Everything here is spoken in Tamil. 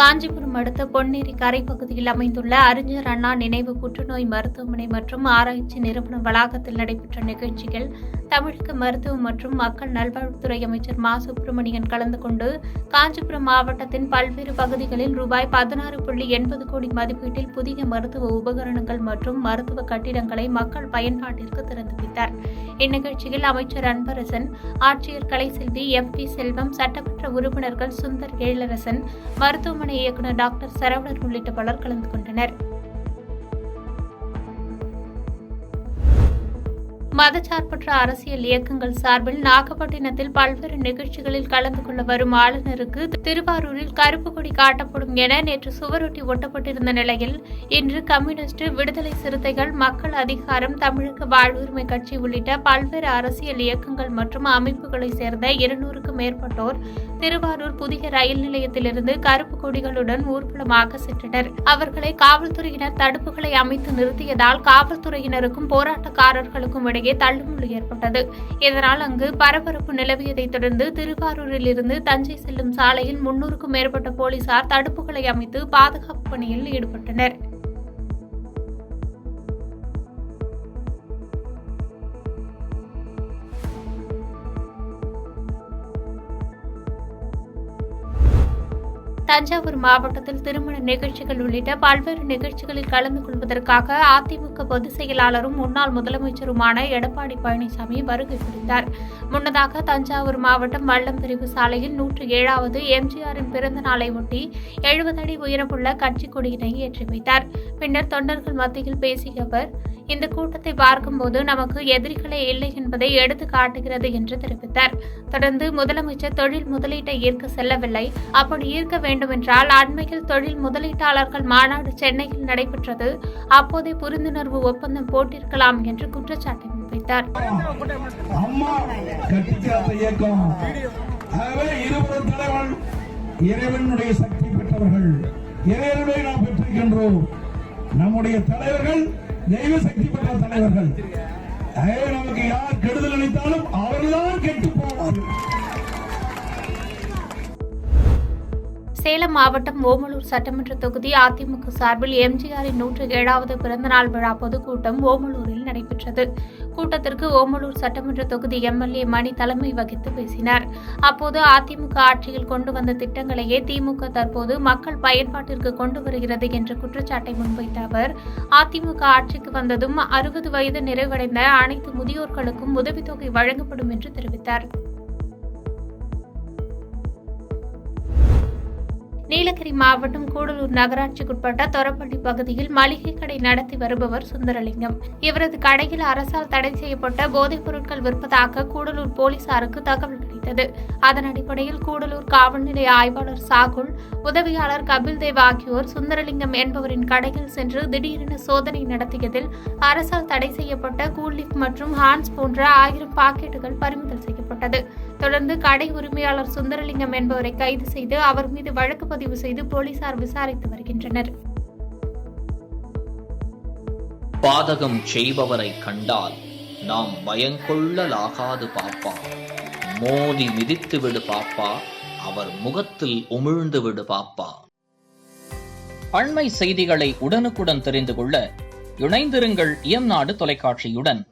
காஞ்சிபுரம் அடுத்த பொன்னேரி கரை பகுதியில் அமைந்துள்ள அறிஞர் அண்ணா நினைவு புற்றுநோய் மருத்துவமனை மற்றும் ஆராய்ச்சி நிறுவன வளாகத்தில் நடைபெற்ற நிகழ்ச்சியில் தமிழக மருத்துவ மற்றும் மக்கள் நல்வாழ்வுத்துறை அமைச்சர் மா சுப்பிரமணியன் கலந்து கொண்டு காஞ்சிபுரம் மாவட்டத்தின் பல்வேறு பகுதிகளில் ரூபாய் 16.80 கோடி மதிப்பீட்டில் புதிய மருத்துவ உபகரணங்கள் மற்றும் மருத்துவ கட்டிடங்களை மக்கள் பயன்பாட்டிற்கு திறந்து வைத்தார். இந்நிகழ்ச்சியில் அமைச்சர் அன்பரசன், ஆட்சியர் கலைசெல்வி, எம்பி செல்வம், சட்டமன்ற உறுப்பினர்கள் சுந்தர் எழிலரசன், மருத்துவமனை இயக்குநர் டாக்டர் சரவணன் உள்ளிட்ட பலர் கலந்து கொண்டனர். மதச்சார்பற்ற அரசியல் இயக்கங்கள் சார்பில் நாகப்பட்டினத்தில் பல்வேறு நிகழ்ச்சிகளில் கலந்து கொள்ள வரும் ஆளுநருக்கு திருவாரூரில் கருப்பு கொடி காட்டப்படும் என நேற்று சுவரொட்டி ஒட்டப்பட்டிருந்த நிலையில் இன்று கம்யூனிஸ்ட், விடுதலை சிறுத்தைகள், மக்கள் அதிகாரம், தமிழக வாழ்வுரிமை கட்சி உள்ளிட்ட பல்வேறு அரசியல் இயக்கங்கள் மற்றும் அமைப்புகளைச் சேர்ந்த 200க்கும் மேற்பட்டோர் திருவாரூர் புதிய ரயில் நிலையத்திலிருந்து கருப்பு கொடிகளுடன் ஊர்வலமாக சென்றனர். அவர்களை காவல்துறையினர் தடுப்புகளை அமைத்து நிறுத்தியதால் காவல்துறையினருக்கும் போராட்டக்காரர்களுக்கும் இடையே தள்ளுமுள்ளு ஏற்பட்டது. இதனால் அங்கு பரபரப்பு நிலவியதைத் தொடர்ந்து திருவாரூரில் இருந்து தஞ்சை செல்லும் சாலையில் 300க்கும் மேற்பட்ட போலீசார் தடுப்புகளை அமைத்து பாதுகாப்பு பணியில் ஈடுபட்டனர். தஞ்சாவூர் மாவட்டத்தில் திருமண நிகழ்ச்சிகள் உள்ளிட்ட பல்வேறு நிகழ்ச்சிகளில் கலந்து கொள்வதற்காக அதிமுக பொதுச் செயலாளரும் முன்னாள் முதலமைச்சருமான எடப்பாடி பழனிசாமி வருகை புரிந்தார். முன்னதாக தஞ்சாவூர் மாவட்டம் வல்லம் பிரிவு சாலையில் 107வது எம்ஜிஆரின் பிறந்த நாளை ஒட்டி 70 அடி உயரமுள்ள கட்சி கொடியினை ஏற்றி வைத்தார். பின்னர் தொண்டர்கள் மத்தியில் பேசிய அவர், இந்த கூட்டத்தை பார்க்கும்போது நமக்கு எதிரிகளே இல்லை என்பதை எடுத்து காட்டுகிறது என்று தெரிவித்தார். தொடர்ந்து முதலமைச்சர் தொழில் முதலீட்டை ஈர்க்க செல்லவில்லை, அப்படி ஈர்க்க வேண்டுமென்றால் அண்மையில் தொழில் முதலீட்டாளர்கள் மாநாடு சென்னையில் நடைபெற்றது, அப்போதே புரிந்துணர்வு ஒப்பந்தம் போட்டிருக்கலாம் என்று குற்றச்சாட்டை முன்வைத்தார். இறைவனுடைய சக்தி பெற்றவர்கள், இறைவனை நாம் பெற்றிருக்கின்றோம். நம்முடைய தலைவர்கள் தெய்வ சக்தி பெற்ற தலைவர்கள். நமக்கு யார் கெடுதல் நினைத்தாலும் அவர்கள்தான் கெட்டு போவார்கள். சேலம் மாவட்டம் ஓமலூர் சட்டமன்ற தொகுதி அதிமுக சார்பில் எம்ஜிஆரின் 107வது பிறந்தநாள் விழா பொதுக்கூட்டம் ஓமலூரில் நடைபெற்றது. கூட்டத்திற்கு ஓமலூர் சட்டமன்ற தொகுதி எம்எல்ஏ மணி தலைமை வகித்து பேசினார். அப்போது அதிமுக ஆட்சியில் கொண்டு வந்த திட்டங்களையே திமுக தற்போது மக்கள் பயன்பாட்டிற்கு கொண்டு வருகிறது என்ற குற்றச்சாட்டை முன்வைத்த அவர், அதிமுக ஆட்சிக்கு வந்ததும் 60 வயது நிறைவடைந்த அனைத்து முதியோர்களுக்கும் உதவித்தொகை வழங்கப்படும் என்று தெரிவித்தார். நீலகிரி மாவட்டம் கூடலூர் நகராட்சிக்குட்பட்ட தொரப்பள்ளி பகுதியில் மளிகை கடை நடத்தி வருபவர் சுந்தரலிங்கம். இவரது கடையில் அரசால் தடை செய்யப்பட்ட போதைப் பொருட்கள் விற்பதாக கூடலூர் போலீசாருக்கு தகவல் கிடைத்தது. அதன் அடிப்படையில் கூடலூர் காவல் நிலைய ஆய்வாளர் சாகுல், உதவியாளர் கபில்தேவ் ஆகியோர் சுந்தரலிங்கம் என்பவரின் கடையில் சென்று திடீரென சோதனை நடத்தியதில் அரசால் தடை செய்யப்பட்ட கூல்லிப் மற்றும் ஹான்ஸ் போன்ற 1000 பாக்கெட்டுகள் பறிமுதல் செய்யப்பட்டது. தொடர்ந்து கடை உரிமையாளர் சுந்தரலிங்கம் என்பவரை கைது செய்து அவர் மீது வழக்கு பதிவு செய்து போலீசார் விசாரித்து வருகின்றனர். பாதகம் செய்பவரை கண்டால் நாம் பயங்கொள்ளலாகாது பாப்பா, மோதி மிதித்து விடு பாப்பா, அவர் முகத்தில் உமிழ்ந்து விடு பாப்பா. அண்மை செய்திகளை உடனுக்குடன் தெரிந்து கொள்ள இணைந்திருங்கள் இயம்நாடு தொலைக்காட்சியுடன்.